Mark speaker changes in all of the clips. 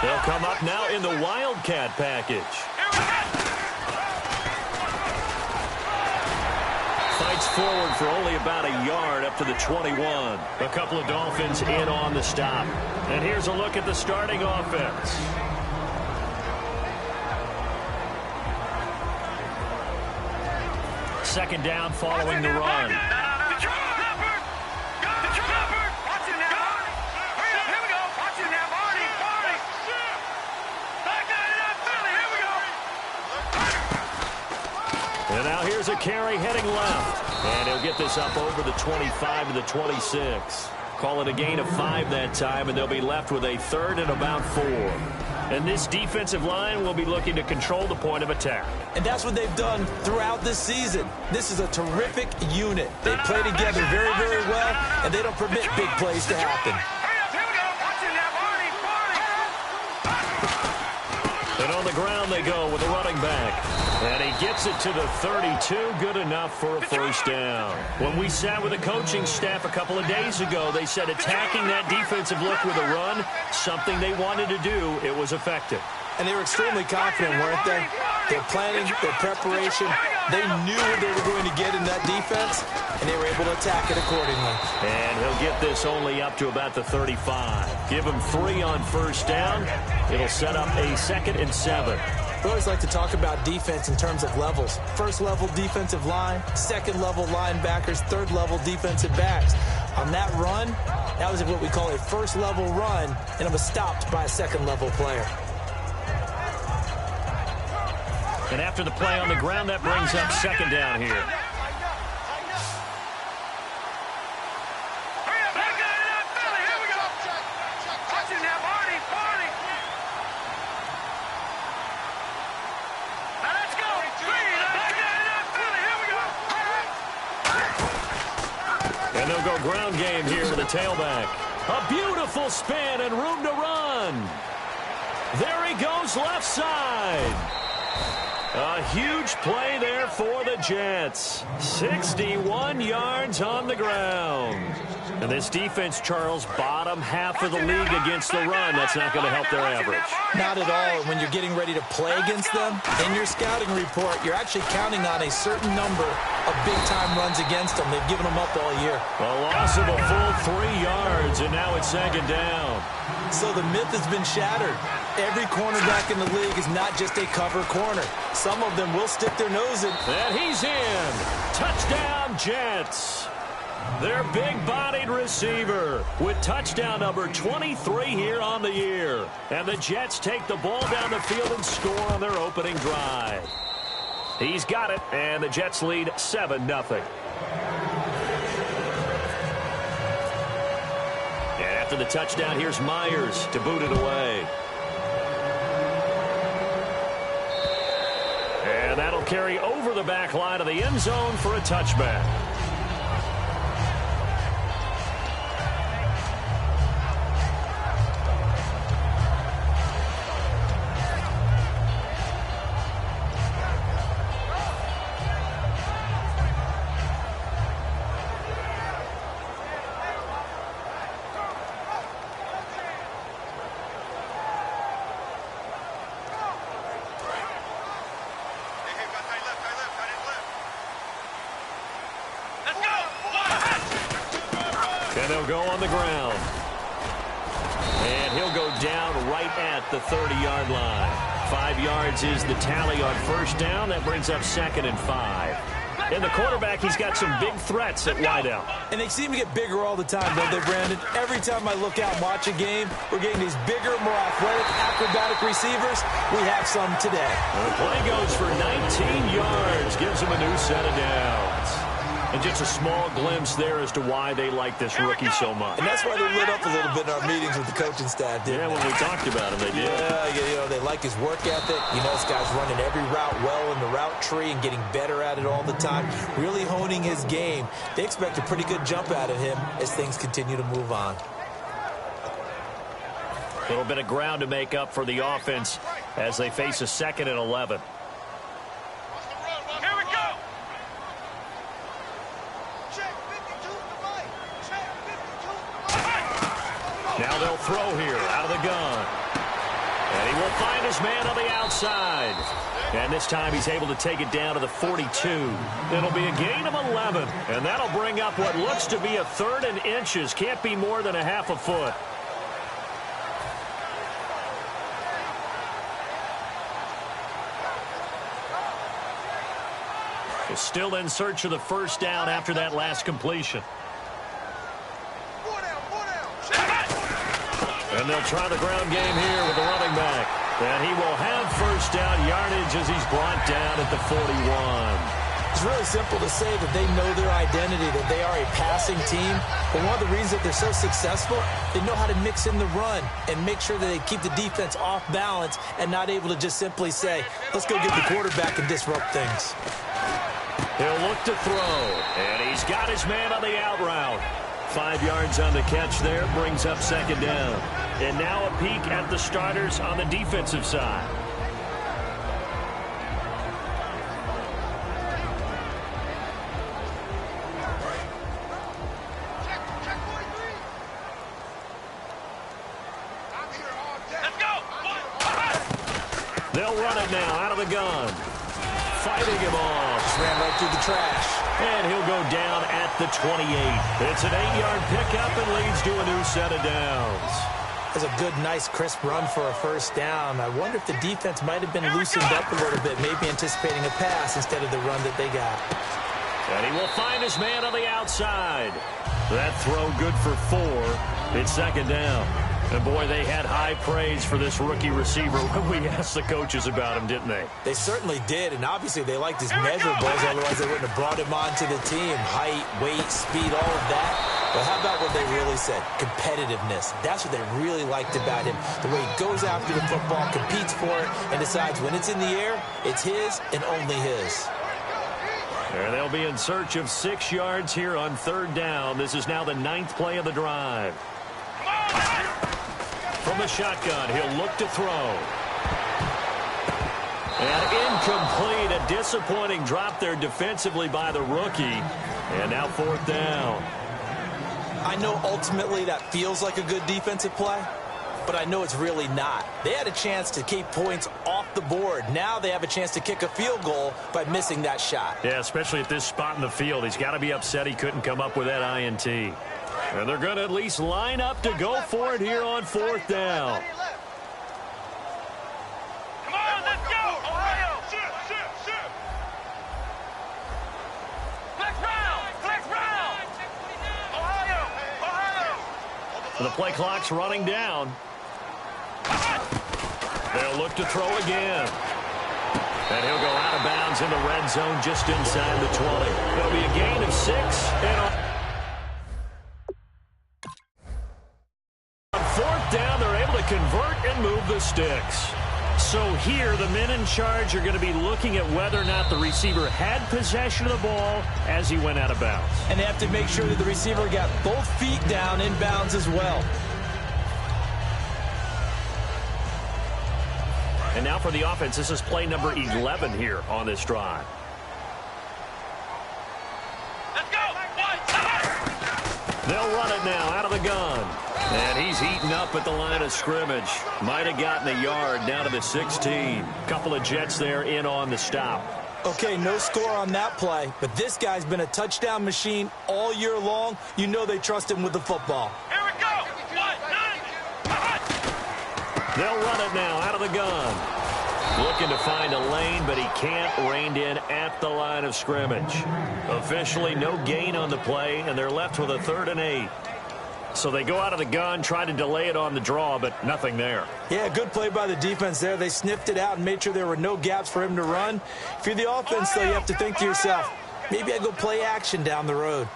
Speaker 1: They'll come up now in the Wildcat package. Fights forward for only about a yard up to the 21. A couple of Dolphins in on the stop. And here's a look at the starting offense. Second down following the run. And now here's a carry heading left. And he'll get this up over the 25 to the 26. Call it a gain of 5 that time, and they'll be left with a third and about 4. And this defensive line will be looking to control the point of attack.
Speaker 2: And that's what they've done throughout this season. This is a terrific unit. They play together very, very well, and they don't permit big plays to happen.
Speaker 1: And on the ground they go with a running back. And he gets it to the 32. Good enough for a first down. When we sat with the coaching staff a couple of days ago, they said attacking that defensive look with a run, something they wanted to do, it was effective.
Speaker 2: And they were extremely confident, weren't they? Their planning, their preparation, they knew what they were going to get in that defense, and they were able to attack it accordingly.
Speaker 1: And he'll get this only up to about the 35. Give him 3 on first down. It'll set up a 2nd and 7.
Speaker 2: We always like to talk about defense in terms of levels. First level defensive line, second level linebackers, third level defensive backs. On that run, that was what we call a first level run, and it was stopped by a second level player.
Speaker 1: And after the play on the ground, that brings up second down here. And they'll go ground game here to the tailback. A beautiful spin and room to run. There he goes left side. A huge play there for the Jets. 61 yards on the ground. And this defense, Charles, bottom half of the league against the run. That's not going to help their average.
Speaker 2: Not at all. When you're getting ready to play against them, in your scouting report, you're actually counting on a certain number of big-time runs against them. They've given them up all year.
Speaker 1: A loss of a full 3 yards, and now it's second down.
Speaker 2: So the myth has been shattered. Every cornerback in the league is not just a cover corner. Some of them will stick their nose in.
Speaker 1: And he's in. Touchdown, Jets. Their big-bodied receiver with touchdown number 23 here on the year. And the Jets take the ball down the field and score on their opening drive. He's got it, and the Jets lead 7-0. And after the touchdown, here's Myers to boot it away. And that'll carry over the back line of the end zone for a touchback. And they'll go on the ground. And he'll go down right at the 30-yard line. 5 yards is the tally on first down. That brings up 2nd and 5. And the quarterback, he's got some big threats at wideout.
Speaker 2: And they seem to get bigger all the time, don't they, Brandon? Every time I look out and watch a game, we're getting these bigger, more athletic, acrobatic receivers. We have some today.
Speaker 1: And the play goes for 19 yards. Gives him a new set of downs. And just a small glimpse there as to why they like this rookie so much.
Speaker 2: And that's why they lit up a little bit in our meetings with the coaching staff, didn't they?
Speaker 1: When we talked about him, they did.
Speaker 2: Yeah, you know, they like his work ethic. You know, this guy's running every route well in the route tree and getting better at it all the time, really honing his game. They expect a pretty good jump out of him as things continue to move on.
Speaker 1: A little bit of ground to make up for the offense as they face a 2nd and 11. Now they'll throw here out of the gun. And he will find his man on the outside. And this time he's able to take it down to the 42. It'll be a gain of 11. And that'll bring up what looks to be a 3rd and inches. Can't be more than a half a foot. They're still in search of the first down after that last completion. And they'll try the ground game here with the running back. And he will have first down yardage as he's brought down at the 41.
Speaker 2: It's really simple to say that they know their identity, that they are a passing team. But one of the reasons that they're so successful, they know how to mix in the run and make sure that they keep the defense off balance and not able to just simply say, let's go get the quarterback and disrupt things.
Speaker 1: He'll look to throw. And he's got his man on the out route. 5 yards on the catch there, brings up second down. And now a peek at the starters on the defensive side. They'll run it now out of the gun. Fighting him off.
Speaker 2: Just ran right through the trash.
Speaker 1: And he'll go down at the 28. It's an 8-yard pickup and leads to a new set of downs.
Speaker 2: That's a good, nice, crisp run for a first down. I wonder if the defense might have been loosened up a little bit, maybe anticipating a pass instead of the run that they got.
Speaker 1: And he will find his man on the outside. That throw good for 4. It's second down. And, boy, they had high praise for this rookie receiver when we asked the coaches about him, didn't they?
Speaker 2: They certainly did, and obviously they liked his measurables, otherwise they wouldn't have brought him onto the team. Height, weight, speed, all of that. But how about what they really said? Competitiveness. That's what they really liked about him. The way he goes after the football, competes for it, and decides when it's in the air, it's his and only his.
Speaker 1: And they'll be in search of 6 yards here on third down. This is now the 9th play of the drive. From the shotgun, he'll look to throw. And incomplete. A disappointing drop there defensively by the rookie. And now 4th down.
Speaker 2: I know ultimately that feels like a good defensive play, but I know it's really not. They had a chance to keep points off the board. Now they have a chance to kick a field goal by missing that shot.
Speaker 1: Yeah, especially at this spot in the field. He's got to be upset he couldn't come up with that INT. And they're going to at least line up to go for it here on 4th down.
Speaker 3: Come on, let's go! Ohio! Flex round! Ohio!
Speaker 1: The play clock's running down. They'll look to throw again. And he'll go out of bounds in the red zone just inside the 20. It'll be a gain of 6 and on 4th down, they're able to convert and move the sticks. So here, the men in charge are going to be looking at whether or not the receiver had possession of the ball as he went out of bounds.
Speaker 2: And they have to make sure that the receiver got both feet down in bounds as well.
Speaker 1: And now for the offense, this is play number 11 here on this drive.
Speaker 3: Let's go!
Speaker 1: They'll run it now out of the gun. And he's eaten up at the line of scrimmage. Might have gotten a yard down to the 16. Couple of Jets there in on the stop.
Speaker 2: Okay, no score on that play, but this guy's been a touchdown machine all year long. You know they trust him with the football.
Speaker 3: Here we go!
Speaker 1: They'll run it now out of the gun. Looking to find a lane, but he can't. Reined in at the line of scrimmage. Officially no gain on the play, and they're left with a 3rd and 8. So they go out of the gun, try to delay it on the draw, but nothing there.
Speaker 2: Yeah, good play by the defense there. They sniffed it out and made sure there were no gaps for him to run. If you're the offense, though, you have to think to yourself, maybe I go play action down the road.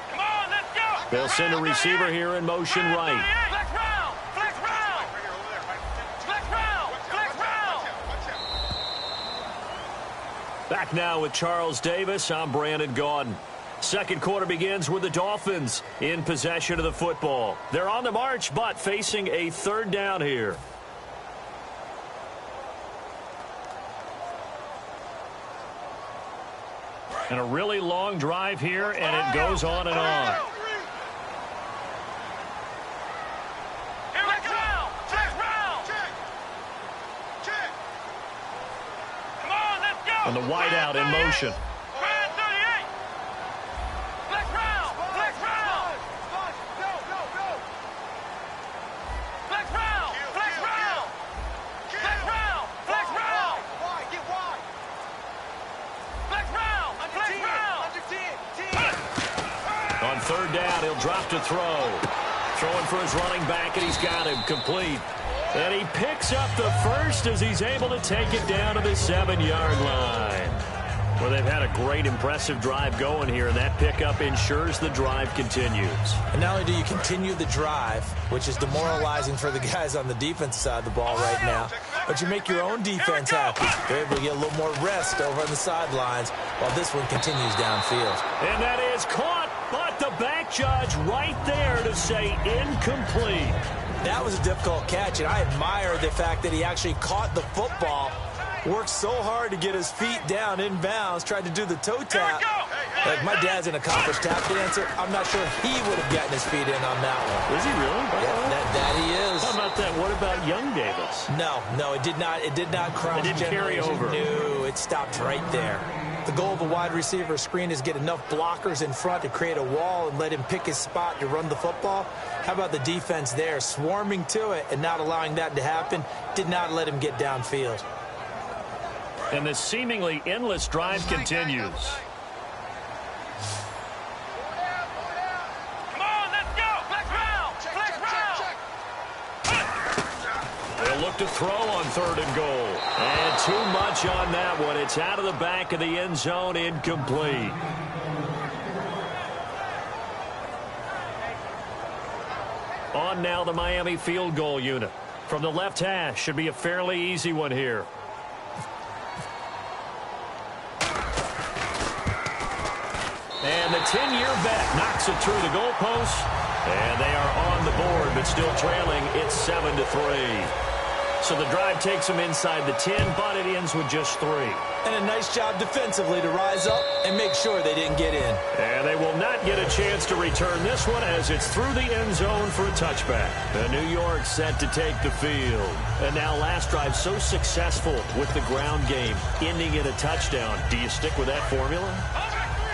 Speaker 3: Come on, let's go!
Speaker 1: They'll send a receiver here in motion right.
Speaker 3: Flex round! Flex round! Flex round! Flex round!
Speaker 1: Back now with Charles Davis. I'm Brandon Gaudin. Second quarter begins with the Dolphins in possession of the football. They're on the march, but facing a 3rd down here. And a really long drive here, and it goes on and on.
Speaker 3: Here we go! Flex round!
Speaker 1: And the wideout in motion. On third down, he'll drop to throw. Throwing for his running back, and he's got him complete. And he picks up the first as he's able to take it down to the 7-yard line. Well, they've had a great, impressive drive going here, and that pickup ensures the drive continues.
Speaker 2: And not only do you continue the drive, which is demoralizing for the guys on the defensive side of the ball right now, but you make your own defense happy. They're able to get a little more rest over on the sidelines while this one continues downfield.
Speaker 1: And that is caught, but the back judge right there to say incomplete.
Speaker 2: That was a difficult catch, and I admire the fact that he actually caught the football, worked so hard to get his feet down inbounds, tried to do the toe tap. Like, my dad's an accomplished tap dancer. I'm not sure he would have gotten his feet in on that one.
Speaker 1: Is he really?
Speaker 2: Yeah, that he is.
Speaker 1: How about that? What about young Davis?
Speaker 2: No, it did not. It did not cross.
Speaker 1: It didn't carry over.
Speaker 2: No, it stopped right there. The goal of a wide receiver screen is get enough blockers in front to create a wall and let him pick his spot to run the football. How about the defense there, swarming to it and not allowing that to happen? Did not let him get downfield.
Speaker 1: And the seemingly endless drive continues.
Speaker 3: Come on, let's go. Flex round. Flex round.
Speaker 1: They'll look to throw on third and goal. And too much on that one. It's out of the back of the end zone, incomplete. On now the Miami field goal unit. From the left hash, should be a fairly easy one here. And the 10-year bet knocks it through the goalpost. And they are on the board, but still trailing. It's 7-3. So the drive takes them inside the 10, but it ends with just 3.
Speaker 2: And a nice job defensively to rise up and make sure they didn't get in.
Speaker 1: And they will not get a chance to return this one as it's through the end zone for a touchback. The New York set to take the field. And now last drive so successful with the ground game, ending in a touchdown. Do you stick with that formula?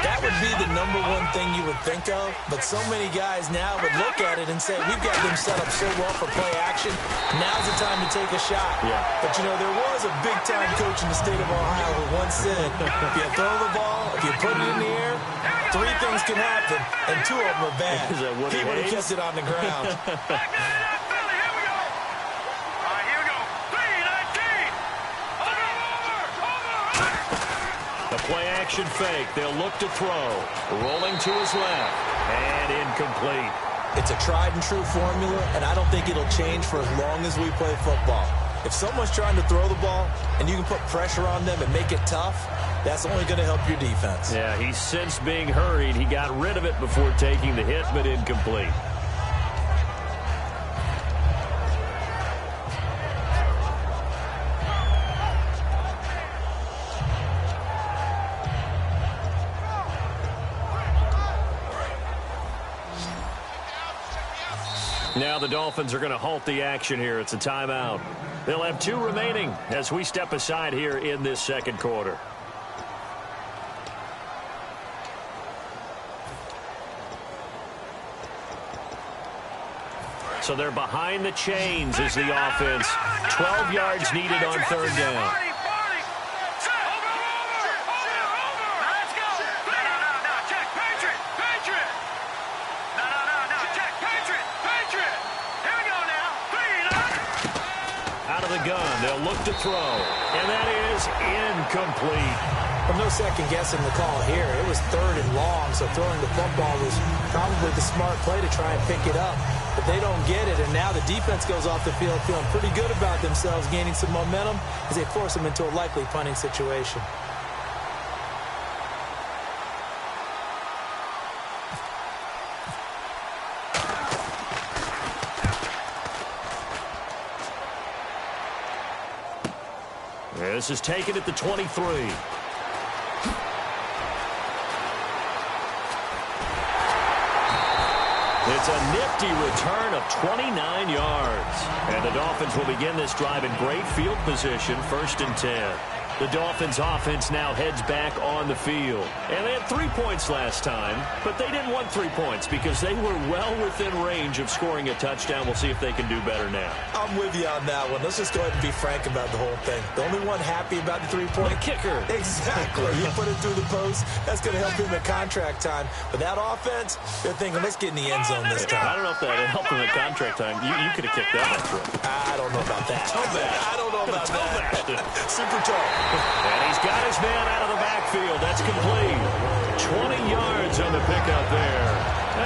Speaker 2: That would be the number one thing you would think of, but so many guys now would look at it and say, we've got them set up so well for play action. Now's the time to take a shot.
Speaker 1: Yeah.
Speaker 2: But, you know, there was a big-time coach in the state of Ohio who once said, if you throw the ball, if you put it in the air, 3 things can happen, and 2 of them are bad.
Speaker 1: Is that what
Speaker 2: he would have
Speaker 1: hates?
Speaker 2: kept it on the ground.
Speaker 1: Play-action fake. They'll look to throw. Rolling to his left. And incomplete.
Speaker 2: It's a tried-and-true formula, and I don't think it'll change for as long as we play football. If someone's trying to throw the ball and you can put pressure on them and make it tough, that's only going to help your defense.
Speaker 1: Yeah, he's since being hurried. He got rid of it before taking the hit, but incomplete. Now the Dolphins are going to halt the action here. It's a timeout. They'll have 2 remaining as we step aside here in this second quarter. So they're behind the chains as the offense. 12 yards needed on third down. Gun. They'll look to throw, and that is incomplete.
Speaker 2: Well, no second guessing the call here. It was 3rd and long, so throwing the football was probably the smart play to try and pick it up. But they don't get it, and now the defense goes off the field feeling pretty good about themselves, gaining some momentum as they force them into a likely punting situation.
Speaker 1: This is taken at the 23. It's a nifty return of 29 yards. And the Dolphins will begin this drive in great field position, 1st and 10. The Dolphins offense now heads back on the field. And they had 3 points last time, but they didn't want 3 points because they were well within range of scoring a touchdown. We'll see if they can do better now.
Speaker 2: I'm with you on that one. Let's just go ahead and be frank about the whole thing. The only one happy about the three-point
Speaker 1: kicker.
Speaker 2: Exactly. You put it through the post. That's going to help him at contract time. But that offense, they're thinking, let's get in the end zone this time.
Speaker 1: I don't know if that helped him at contract time. You could have kicked that one through.
Speaker 2: I don't know about that. I don't know about that. Super tall.
Speaker 1: And he's got his man out of the backfield. That's complete. 20 yards on the pickup there.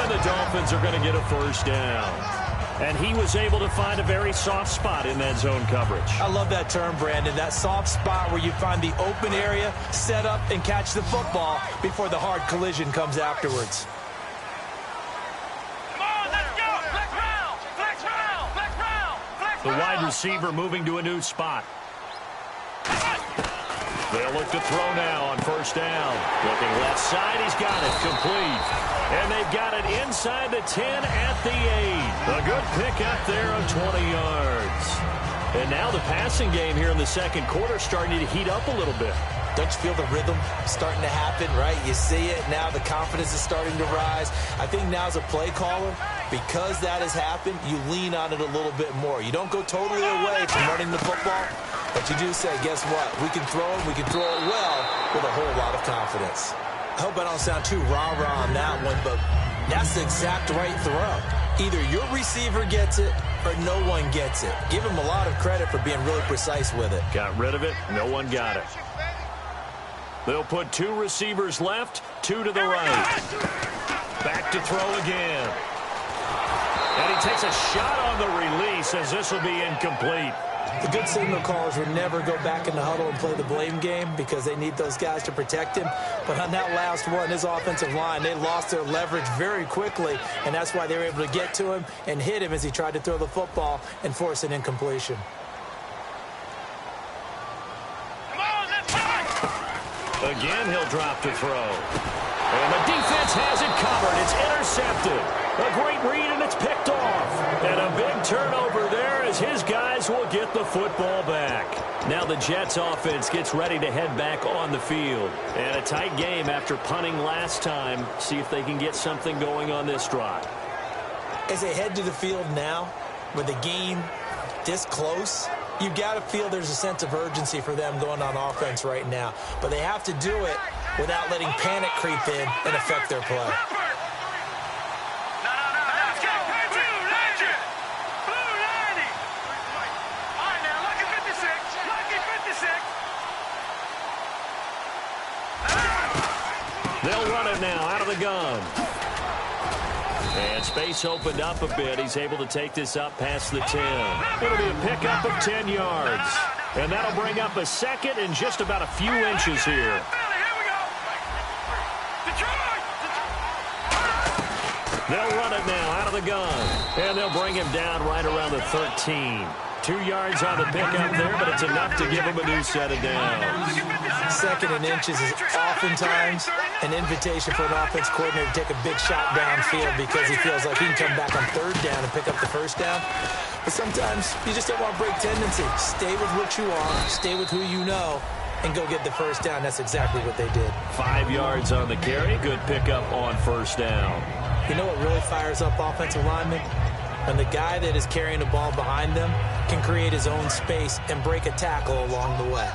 Speaker 1: And the Dolphins are going to get a first down. And he was able to find a very soft spot in that zone coverage.
Speaker 2: I love that term, Brandon. That soft spot where you find the open area, set up, and catch the football before the hard collision comes afterwards.
Speaker 3: Come on, let's go. Flex round. Flex round. Flex round. Flex round.
Speaker 1: The wide receiver moving to a new spot. They'll look to throw now on first down. Looking left side, he's got it. Complete. And they've got it inside the 10 at the 8. A good pick up there of 20 yards. And now the passing game here in the second quarter starting to heat up a little bit.
Speaker 2: Don't you feel the rhythm starting to happen, right? You see it. Now the confidence is starting to rise. I think now as a play caller, because that has happened, you lean on it a little bit more. You don't go totally away from running the football, but you do say, guess what? We can throw it. We can throw it well with a whole lot of confidence. I hope I don't sound too rah-rah on that one, but that's the exact right throw. Either your receiver gets it or no one gets it. Give him a lot of credit for being really precise with it.
Speaker 1: Got rid of it. No one got it. They'll put 2 receivers left, 2 to the right. Back to throw again. And he takes a shot on the release as this will be incomplete.
Speaker 2: The good signal callers would never go back in the huddle and play the blame game because they need those guys to protect him. But on that last one, his offensive line, they lost their leverage very quickly, and that's why they were able to get to him and hit him as he tried to throw the football and force an incompletion.
Speaker 1: Again, he'll drop to throw. And the defense has it covered. It's intercepted. A great read, and it's picked off. And a big turnover there as his guys will get the football back. Now the Jets offense gets ready to head back on the field. And a tight game after punting last time. See if they can get something going on this drive.
Speaker 2: As they head to the field now, with the game this close, you've got to feel there's a sense of urgency for them going on offense right now. But they have to do it without letting panic creep in and affect their play.
Speaker 1: They'll run it now out of the gun. And space opened up a bit. He's able to take this up past the 10. It'll be a pickup of 10 yards. And that'll bring up a second and just about a few inches here. They'll run it now out of the gun. And they'll bring him down right around the 13. 2 yards on the pickup there, but it's enough to give him a new set of downs.
Speaker 2: Second and inches is oftentimes an invitation for an offense coordinator to take a big shot downfield because he feels like he can come back on third down and pick up the first down. But sometimes you just don't want to break tendency. Stay with what you are, stay with who you know, and go get the first down. That's exactly what they did.
Speaker 1: 5 yards on the carry. Good pickup on first down.
Speaker 2: You know what really fires up offensive linemen? And the guy that is carrying the ball behind them can create his own space and break a tackle along the way.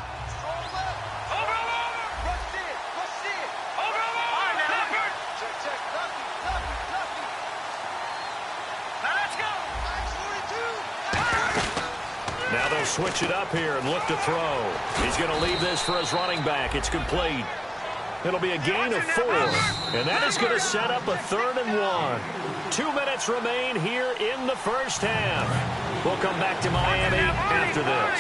Speaker 1: Now they'll switch it up here and look to throw. He's going to leave this for his running back. It's complete. It'll be a gain of 4, and that is going to set up a 3rd and 1. 2 minutes remain here in the first half. We'll come back to Miami after this.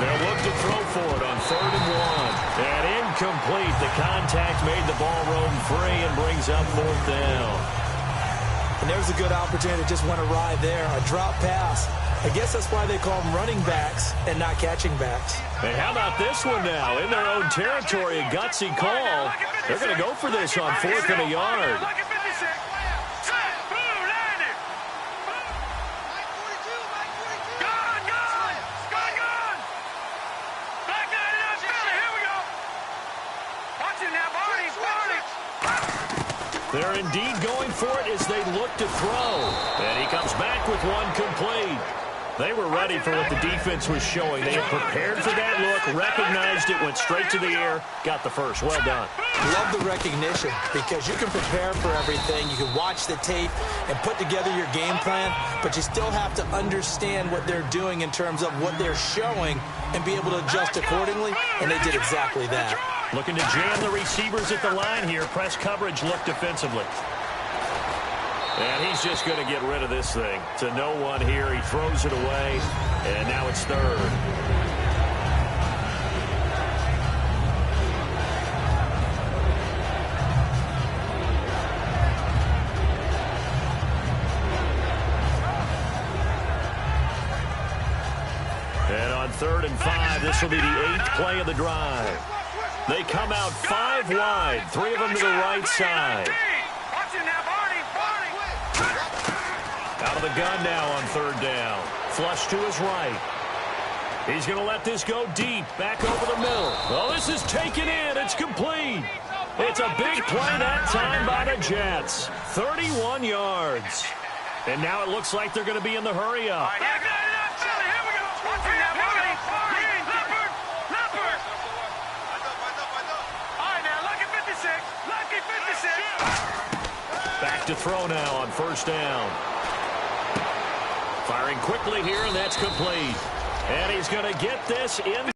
Speaker 1: They'll look to throw for it on 3rd and 1. And incomplete. The contact made the ball roam free and brings up 4th down.
Speaker 2: And there's a good opportunity that just went awry there. A drop pass. I guess that's why they call them running backs and not catching backs.
Speaker 1: And how about this one now? In their own territory, a gutsy call. They're going to go for this on 4th and a yard. They're indeed going for it as they look to throw. And he comes back with one complete. They were ready for what the defense was showing. They had prepared for that look, recognized it, went straight to the air, got the first. Well done.
Speaker 2: Love the recognition because you can prepare for everything. You can watch the tape and put together your game plan, but you still have to understand what they're doing in terms of what they're showing and be able to adjust accordingly, and they did exactly that.
Speaker 1: Looking to jam the receivers at the line here. Press coverage look defensively. And he's just going to get rid of this thing. To no one here. He throws it away, and now it's third. And on 3rd and 5, this will be the 8th play of the drive. They come out 5 wide, 3 of them to the right side. Out of the gun now on 3rd down. Flush to his right. He's going to let this go deep, back over the middle. Oh, this is taken in. It's complete. It's a big play that time by the Jets. 31 yards. And now it looks like they're going to be in the hurry up. Back to throw now on 1st down. Firing quickly here, and that's complete. And he's going to get this in.